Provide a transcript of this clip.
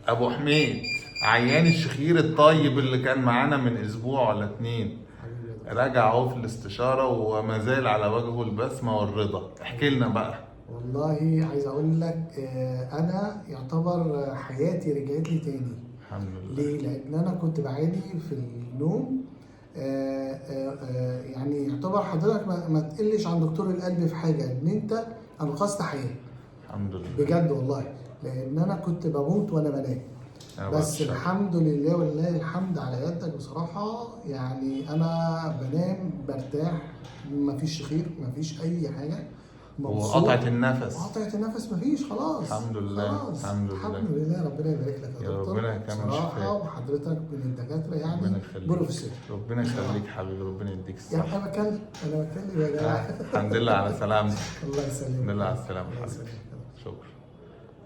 ابو حميد، عيان الشخير الطيب اللي كان معانا من اسبوع ولا 2، حبيبي يا دكتور. راجع اهو في الاستشاره وما زال على وجهه البسمه والرضا. احكي لنا بقى. والله عايز اقول لك انا يعتبر حياتي رجعت لي تاني. الحمد لله. ليه؟ لان انا كنت بعاني في النوم. يعني يعتبر حضرتك ما تقلش عن دكتور القلب في حاجه، ان انت انقذت حياه. الحمد لله. بجد والله، لان انا كنت بموت وانا بنام. يا بس باشا. الحمد لله ولله الحمد على يدك بصراحه. يعني انا بنام برتاح، مفيش شخير، مفيش اي حاجه. مبسوط. وقطعة النفس. وقطعة النفس مفيش خلاص. الحمد لله. خلاص. الحمد لله. الحمد لله، ربنا يبارك لك يا يا دكتور. ربنا يكمل بصراحة شفاك. وحضرتك من الدكاترة ربنا يعني يخليك. بروفيسور. ربنا يخليك حبيبي، ربنا يديك يعني الصحة. انا بتكلم يا جماعة. الحمد لله على سلامتك. الله يسلمك. الحمد لله على السلامة الله حبيبي. يسلمك.